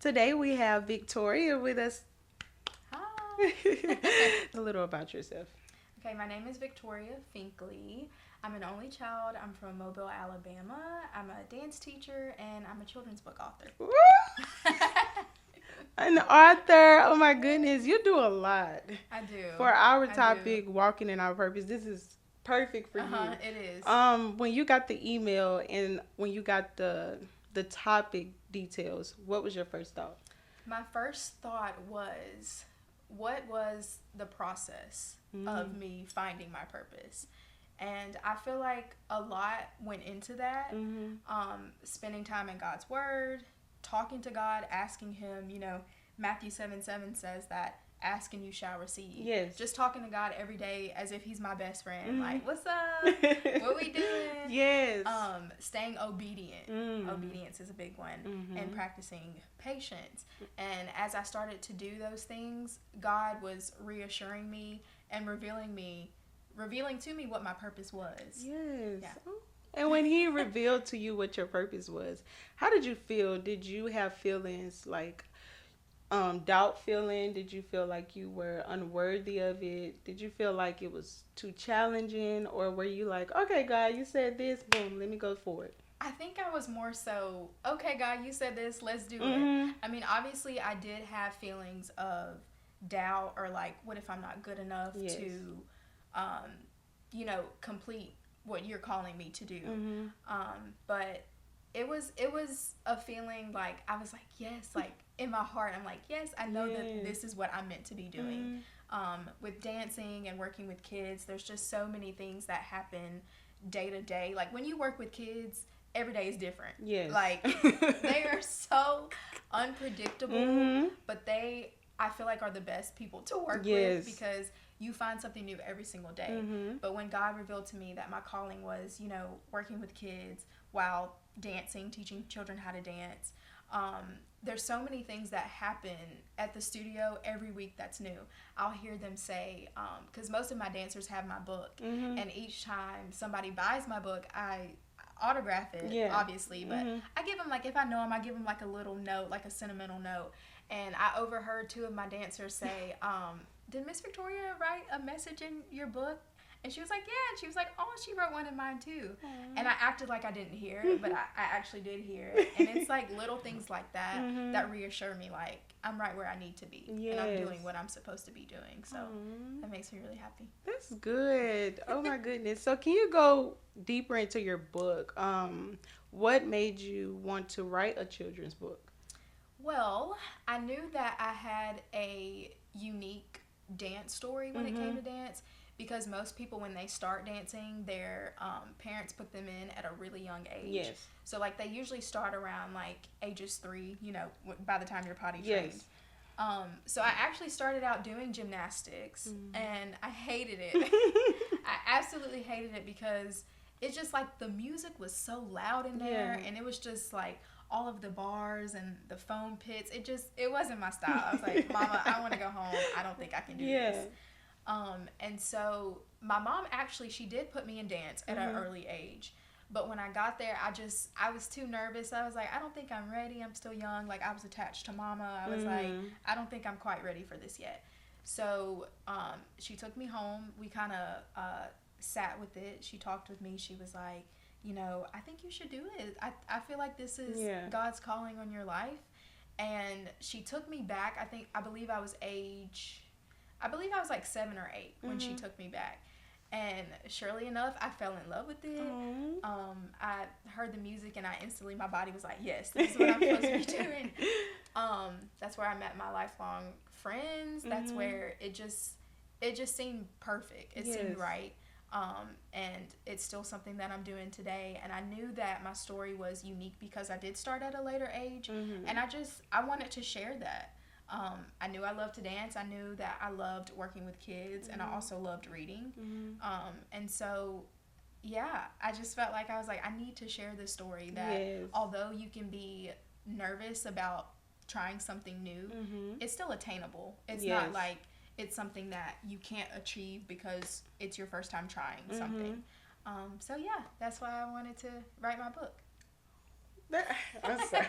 Today we have Victoria with us. Hi. A little about yourself. Okay, my name is Victoria Finkley. I'm an only child. I'm from Mobile, Alabama. I'm a dance teacher and I'm a children's book author. Woo! An author. Oh my goodness, you do a lot. I do. For our I do. topic, walking in our purpose, this is perfect for Uh huh. you. It is. When you got the email and when you got the topic details, what was your first thought? My first thought was, what was the process of Mm-hmm. me finding my purpose? And I feel like a lot went into that. Mm-hmm. Spending time in God's Word, talking to God, asking Him. Matthew 7:7 says that ask and you shall receive. Yes. Just talking to God every day as if He's my best friend. Mm-hmm. Like, what's up? What we doing? Yes. Staying obedient. Obedience is a big one. Mm-hmm. And practicing patience. And as I started to do those things, God was reassuring me and revealing to me what my purpose was. Yes. Yeah. And when he revealed to you what your purpose was, how did you feel? Did you have feelings like doubt feeling? Did you feel like you were unworthy of it? Did you feel like it was too challenging? Or were you like, okay, God, you said this, boom, let me go for it? I think I was more so, okay, God, you said this, let's do it. Mm-hmm. I mean, obviously, I did have feelings of doubt or like, what if I'm not good enough Yes. to, complete what you're calling me to do. Mm-hmm. But it was a feeling like I was like, yes, like in my heart, I'm like, yes, I know that Yes. this is what I'm meant to be doing. With dancing and working with kids, there's just so many things that happen day to day. Like when you work with kids, every day is different. Yes. Like they are so unpredictable, Mm-hmm. but I feel like are the best people to work Yes. with because you find something new every single day. Mm-hmm. But when God revealed to me that my calling was, working with kids while dancing, teaching children how to dance, there's so many things that happen at the studio every week that's new. I'll hear them say, because most of my dancers have my book, Mm-hmm. and each time somebody buys my book, I autograph it, Yeah. obviously, but Mm-hmm. I give them, like, if I know them, I give them like a little note, like a sentimental note. And I overheard two of my dancers say, did Miss Victoria write a message in your book? And she was like, yeah. And she was like, oh, she wrote one in mine too. And I acted like I didn't hear it, but I actually did hear it. And it's like little things like that Mm-hmm. that reassure me, like, I'm right where I need to be. Yes. And I'm doing what I'm supposed to be doing. So Mm-hmm. that makes me really happy. That's good. Oh my goodness. So can you go deeper into your book? What made you want to write a children's book? Well, I knew that I had a unique dance story when it came to dance because most people, when they start dancing, their parents put them in at a really young age. Yes. So, like, they usually start around, like, ages 3, by the time you're potty trained. Yes. So, I actually started out doing gymnastics, and I hated it. I absolutely hated it because it's just, like, the music was so loud in there, Yeah. and it was just, like, all of the bars and the foam pits. It wasn't my style. I was like, Mama, I want to go home. I don't think I can do Yeah. this. And so my mom actually, she did put me in dance at an early age. But when I got there, I was too nervous. I was like, I don't think I'm ready. I'm still young. Like, I was attached to Mama. I was like, I don't think I'm quite ready for this yet. So she took me home. We kind of sat with it. She talked with me. She was like, I think you should do it. I feel like this is Yeah. God's calling on your life. And she took me back. I believe I was like 7 or 8 when she took me back. And surely enough, I fell in love with it. Aw. I heard the music and my body was like, yes, this is what I'm supposed to be doing. That's where I met my lifelong friends. That's where it just seemed perfect. It seemed Yes. right. And it's still something that I'm doing today. And I knew that my story was unique because I did start at a later age. And I wanted to share that. I knew I loved to dance. I knew that I loved working with kids, and I also loved reading. And so, yeah, I just felt like I was like, I need to share this story that Yes. although you can be nervous about trying something new, it's still attainable. It's Yes. not like it's something that you can't achieve because it's your first time trying something. So, yeah, that's why I wanted to write my book. I'm sorry.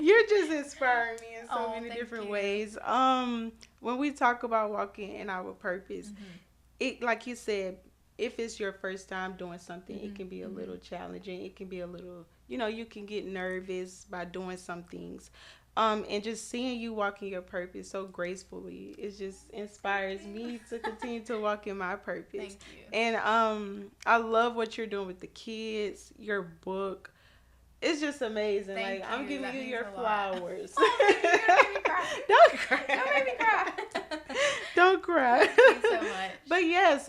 You're just inspiring me in so many thank different you. ways. When we talk about walking in our purpose, it, like you said, if it's your first time doing something, it can be a little challenging. It can be a little, you can get nervous by doing some things. And just seeing you walking your purpose so gracefully, it just inspires me to continue to walk in my purpose. Thank you. And I love what you're doing with the kids, your book. It's just amazing. Thank like I'm you. giving That you means your a lot. flowers. Oh, thank you. You're gonna make me cry. Don't cry. Don't make me cry. Don't cry. Thank you so much. But yes,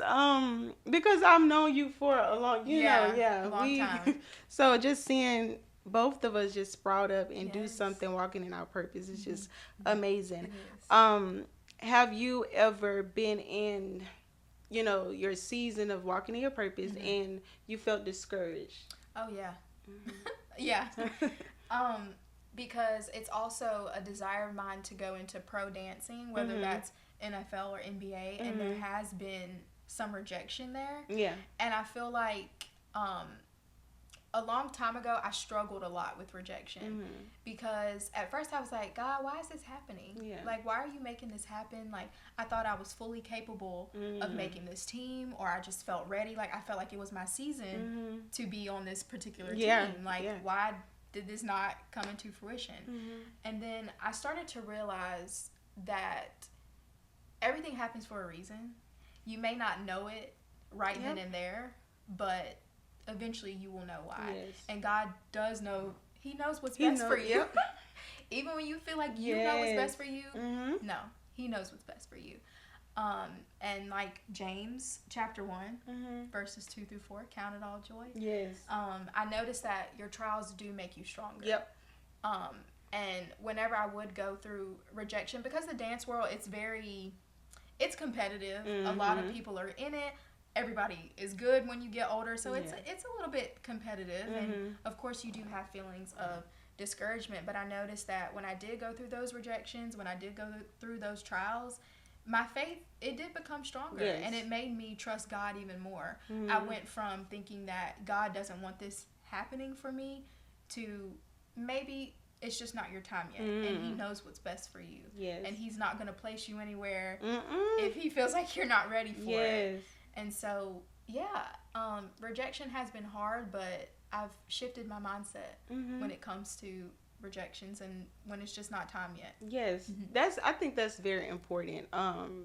because I've known you for a long, a long time. So just seeing both of us just sprout up and do Yes. something, walking in our purpose is just amazing. It is. Have you ever been in, your season of walking in your purpose and you felt discouraged? Oh yeah. Yeah. Because it's also a desire of mine to go into pro dancing, whether that's NFL or NBA, and there has been some rejection there. Yeah. And I feel like a long time ago, I struggled a lot with rejection because at first I was like, God, why is this happening? Yeah. Like, why are you making this happen? Like, I thought I was fully capable of making this team, or I just felt ready. Like, I felt like it was my season to be on this particular team. Like, why did this not come into fruition? And then I started to realize that everything happens for a reason. You may not know it right then and there, but eventually you will know why. Yes. And God does know. He knows what's best for you. Even when you feel like you know what's best for you, no, He knows what's best for you. And like James chapter 1 verses 2-4, count it all joy. Yes. I noticed that your trials do make you stronger. Yep. And whenever I would go through rejection, because the dance world, it's competitive. A lot of people are in it. Everybody is good when you get older, so it's a little bit competitive. And of course you do have feelings of discouragement, but I noticed that when I did go through those rejections, when I did go through those trials, my faith, it did become stronger. Yes. And it made me trust God even more. I went from thinking that God doesn't want this happening for me to maybe it's just not your time yet, and He knows what's best for you. Yes. And He's not going to place you anywhere if He feels like you're not ready for it. And so, rejection has been hard, but I've shifted my mindset when it comes to rejections and when it's just not time yet. Yes, I think that's very important.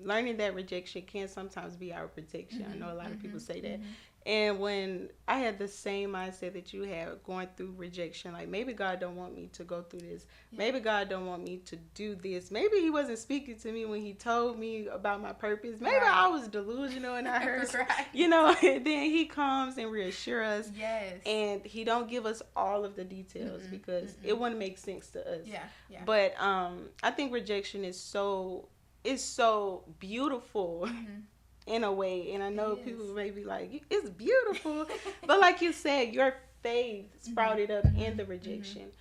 Learning that rejection can sometimes be our protection. I know a lot of people say that. And when I had the same mindset that you had going through rejection, like maybe God don't want me to go through this. Yeah. Maybe God don't want me to do this. Maybe He wasn't speaking to me when He told me about my purpose. Maybe I was delusional and I heard, and then He comes and reassures us. Yes. And He don't give us all of the details because it wouldn't make sense to us. Yeah. But I think rejection is so beautiful. In a way, and I know people may be like, it's beautiful, but like you said, your faith sprouted up in the rejection.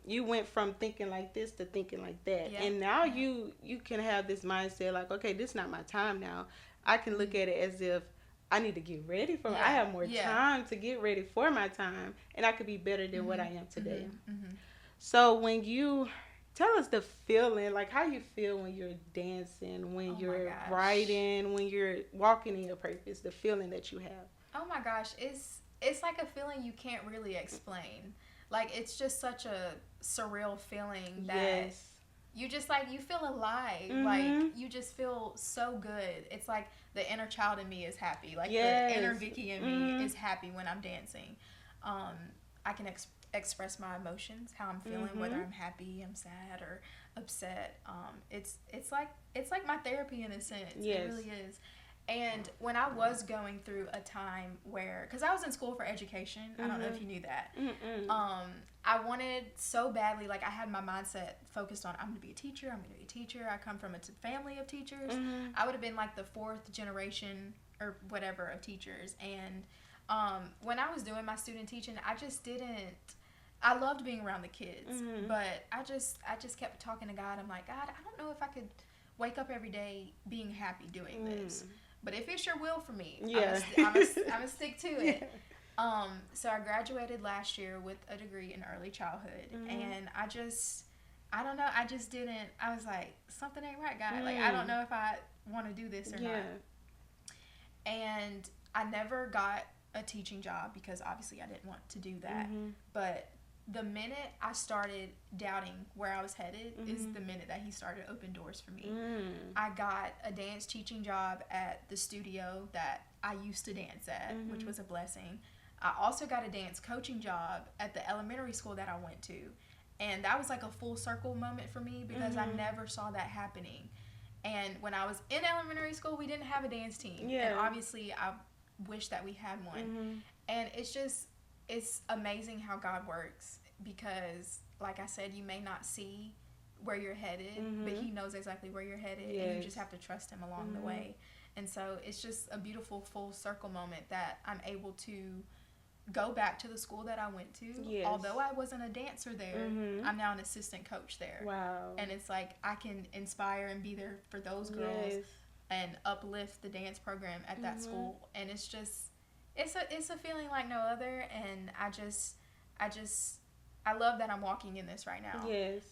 You went from thinking like this to thinking like that, and now you can have this mindset like, okay, this is not my time now. I can look at it as if I need to get ready for I have more time to get ready for my time, and I could be better than what I am today. So when you tell us the feeling, like how you feel when you're dancing, when you're writing, when you're walking in your purpose, the feeling that you have. Oh my gosh, it's like a feeling you can't really explain. Like, it's just such a surreal feeling that you just like, you feel alive. Like, you just feel so good. It's like the inner child in me is happy. Like, the inner Vicky in me is happy when I'm dancing. I can express my emotions, how I'm feeling, whether I'm happy, I'm sad, or upset. It's like my therapy in a sense. It really is. And when I was going through a time where, because I was in school for education, I don't know if you knew that. I wanted so badly, like I had my mindset focused on, I'm going to be a teacher, I come from a family of teachers. I would have been like the 4th generation or whatever of teachers. And when I was doing my student teaching, I loved being around the kids, but I just kept talking to God. I'm like, God, I don't know if I could wake up every day being happy doing this, but if it's your will for me, I'm gonna stick to it. So I graduated last year with a degree in early childhood, and I don't know, I just didn't. I was like, something ain't right, God. Like, I don't know if I want to do this or not. And I never got a teaching job because obviously I didn't want to do that. But the minute I started doubting where I was headed is the minute that he started to open doors for me. I got a dance teaching job at the studio that I used to dance at, which was a blessing. I also got a dance coaching job at the elementary school that I went to. And that was like a full circle moment for me because I never saw that happening. And when I was in elementary school, we didn't have a dance team. Yeah. And obviously, I wish that we had one. And it's amazing how God works because, like I said, you may not see where you're headed, but he knows exactly where you're headed, and you just have to trust him along the way. And so it's just a beautiful full circle moment that I'm able to go back to the school that I went to. Yes. Although I wasn't a dancer there, I'm now an assistant coach there. Wow. And it's like I can inspire and be there for those girls and uplift the dance program at that school. And it's just it's a feeling like no other, and I love that I'm walking in this right now. Yes.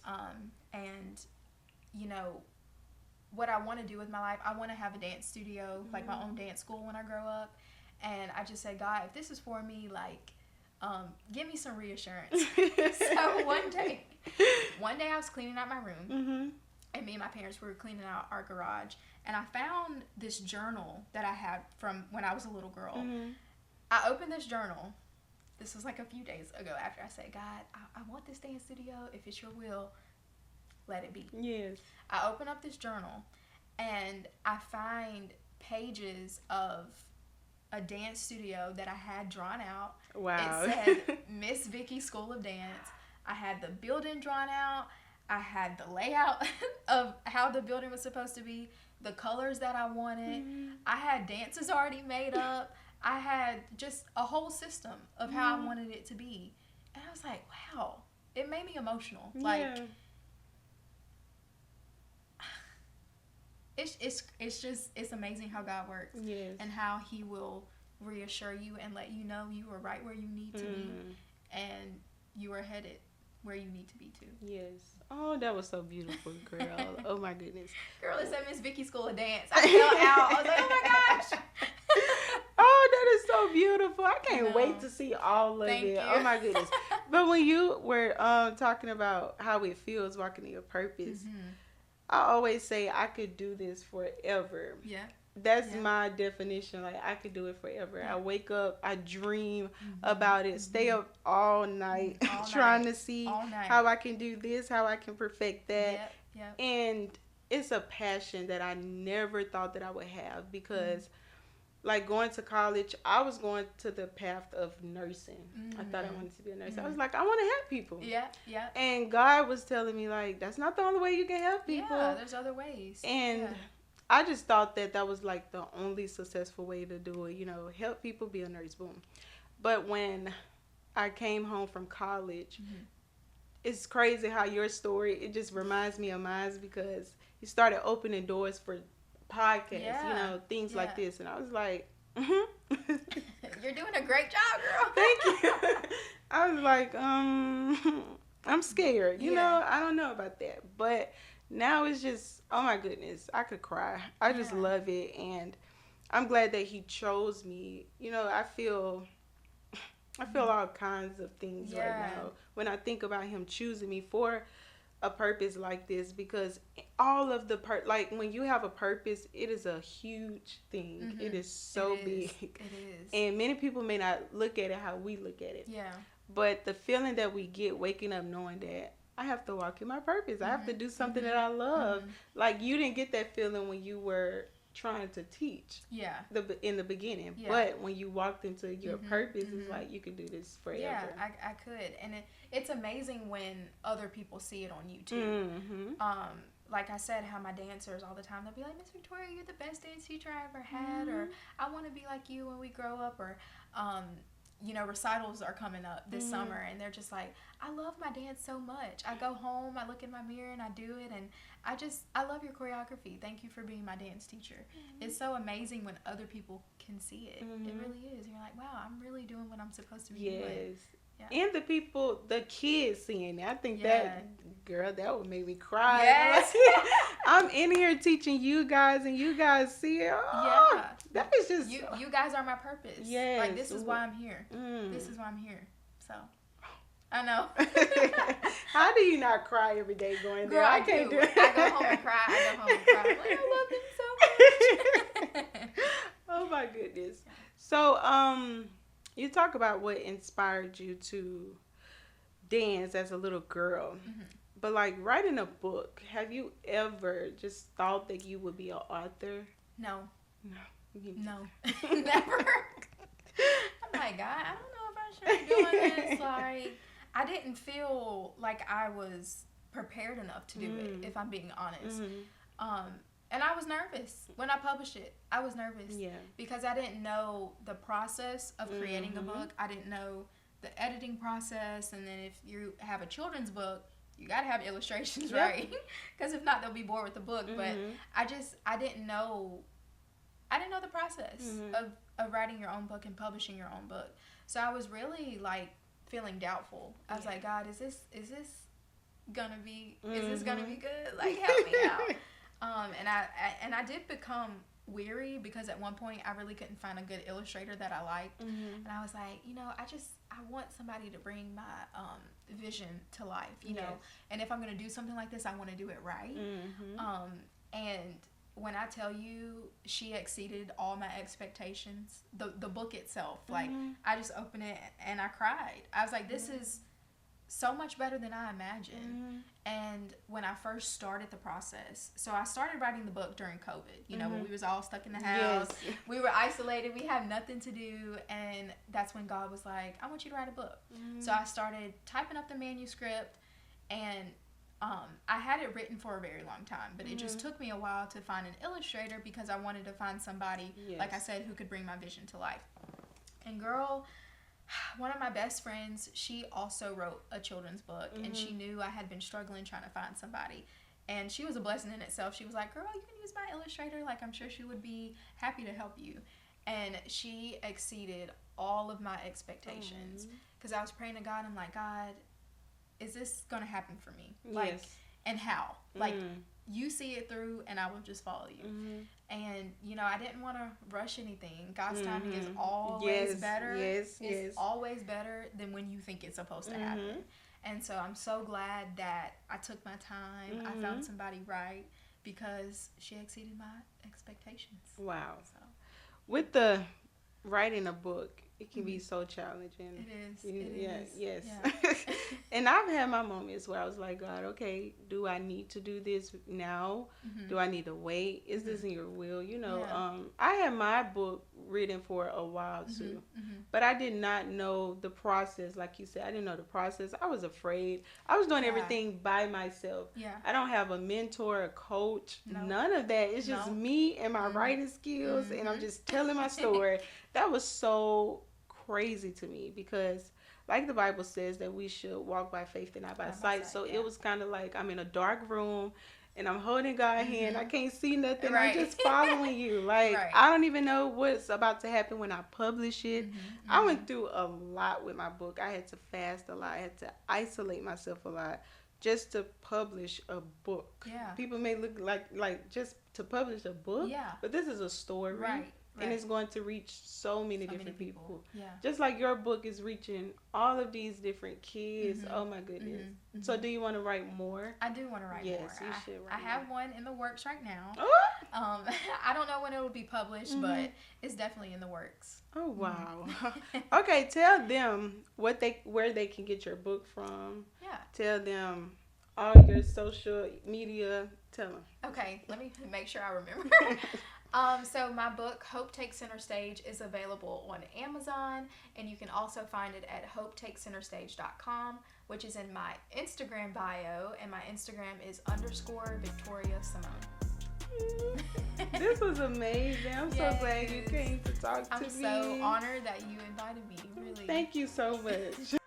And you know what I want to do with my life, I want to have a dance studio, like my own dance school when I grow up. And I just said, God, if this is for me, like, give me some reassurance. So one day I was cleaning out my room, and me and my parents were cleaning out our garage, and I found this journal that I had from when I was a little girl. I opened this journal. This was like a few days ago after I said, God, I want this dance studio. If it's your will, let it be. Yes. I open up this journal, and I find pages of a dance studio that I had drawn out. Wow. It said Miss Vicky School of Dance. I had the building drawn out. I had the layout of how the building was supposed to be, the colors that I wanted. I had dances already made up. I had just a whole system of how I wanted it to be. And I was like, wow, it made me emotional. Like, it's amazing how God works. Yes. And how he will reassure you and let you know you are right where you need to be, and you are headed where you need to be too. Yes. Oh, that was so beautiful, girl. Oh my goodness. Girl, it said Miss Vicky School of Dance. I fell out. I was like, oh my gosh. Oh, that is so beautiful. I can't wait to see all of it. Oh my goodness. But when you were talking about how it feels walking in your purpose, I always say I could do this forever. Yeah. That's my definition. Like, I could do it forever. I wake up, I dream about it, stay up all night trying to see how I can do this, how I can perfect that. Yep. And it's a passion that I never thought that I would have because like going to college, I was going to the path of nursing. I thought I wanted to be a nurse. I was like, I want to help people. Yeah, yeah. And God was telling me, like, that's not the only way you can help people. Yeah, there's other ways. And I just thought that was like the only successful way to do it, you know, help people, be a nurse, boom. But when I came home from college, it's crazy how your story, it just reminds me of mine because you started opening doors for podcasts, you know, things like this. And I was like, you're doing a great job, girl. Thank you. I was like, I'm scared, you know, I don't know about that. But now it's just, oh my goodness, I could cry. I just love it. And I'm glad that he chose me. You know, I feel all kinds of things right now when I think about him choosing me for a purpose like this, because all of the like when you have a purpose, it is a huge thing. It is so big. It is. And many people may not look at it how we look at it. Yeah. But the feeling that we get waking up knowing that I have to walk in my purpose. I have to do something that I love. Like, you didn't get that feeling when you were trying to teach. Yeah. In the beginning. Yeah. But when you walked into your purpose, it's like you can do this forever. Yeah, I could. And it's amazing when other people see it on you too. Like I said, how my dancers all the time, they'll be like, Miss Victoria, you're the best dance teacher I ever had, or I want to be like you when we grow up, or recitals are coming up this summer, and they're just like, I love my dance so much. I go home, I look in my mirror, and I do it, and I love your choreography. Thank you for being my dance teacher. It's so amazing when other people can see it. It really is. You're like, wow, I'm really doing what I'm supposed to be doing. Yeah. And the kids seeing it. I think that would make me cry. Yes. I'm in here teaching you guys, and you guys see it. Oh, yeah. That is just... You guys are my purpose. Yes. Like, this is why I'm here. This is why I'm here. So, I know. How do you not cry every day going there? Girl, I can't do it. I go home and cry. I'm like, I love them so much. Oh, my goodness. So, you talk about what inspired you to dance as a little girl. But, like, writing a book, have you ever just thought that you would be an author? No. No. Never. I'm like, God, I don't know if I should be doing this. Like, I didn't feel like I was prepared enough to do it, if I'm being honest. And I was nervous when I published it. I was nervous because I didn't know the process of creating a book. I didn't know the editing process. And then if you have a children's book, you got to have illustrations, right? Because if not, they'll be bored with the book. But I didn't know the process of writing your own book and publishing your own book. So I was really like feeling doubtful. I was like, God, is this gonna be good? Like, help me out. And I did become weary because at one point I really couldn't find a good illustrator that I liked. And I was like, I want somebody to bring my vision to life, you know. And if I'm gonna do something like this, I want to do it right. And when I tell you, she exceeded all my expectations. The book itself, like, I just opened it and I cried. I was like, this is so much better than I imagined. And when I first started the process, so I started writing the book during COVID, when we was all stuck in the house, we were isolated, we had nothing to do, and that's when God was like, I want you to write a book. So I started typing up the manuscript, and I had it written for a very long time, but it just took me a while to find an illustrator because I wanted to find somebody, like I said, who could bring my vision to life. And girl, one of my best friends, she also wrote a children's book, and she knew I had been struggling trying to find somebody. And she was a blessing in itself. She was like, girl, you can use my illustrator. Like, I'm sure she would be happy to help you. And she exceeded all of my expectations because I was praying to God. I'm like, God, is this going to happen for me? Like, and how? Like, you see it through and I will just follow you. And, I didn't want to rush anything. God's timing is always better. It's always better than when you think it's supposed to happen. And so I'm so glad that I took my time. I found somebody right because she exceeded my expectations. Wow. So. With the writing a book, it can be so challenging. It is. Yes. And I've had my moments where I was like, God, okay, do I need to do this now? Do I need to wait? Is this in your will? I had my book written for a while too, but I did not know the process. Like you said, I didn't know the process. I was afraid. I was doing everything by myself. I don't have a mentor, a coach, none of that. It's just me and my writing skills, and I'm just telling my story. That was so crazy to me because, like the Bible says, that we should walk by faith and not by sight. So it was kind of like I'm in a dark room and I'm holding God's hand. I can't see nothing. I'm just following you. Like, I don't even know what's about to happen when I publish it. I went through a lot with my book. I had to fast a lot. I had to isolate myself a lot just to publish a book. People may look like just to publish a book, but this is a story. And it's going to reach so many different people. Just like your book is reaching all of these different kids. Oh my goodness. So do you want to write more? I do want to write more. Yes, you should write more. I have one in the works right now. I don't know when it will be published, but it's definitely in the works. Oh wow. Okay, tell them where they can get your book from. Tell them all your social media. Tell them. Okay, let me make sure I remember. So my book, Hope Takes Center Stage, is available on Amazon, and you can also find it at hopetakecenterstage.com, which is in my Instagram bio, and my Instagram is _Victoria Simone. This was amazing. I'm so glad you came to talk to me. I'm so honored that you invited me. Really. technology. Thank you so much.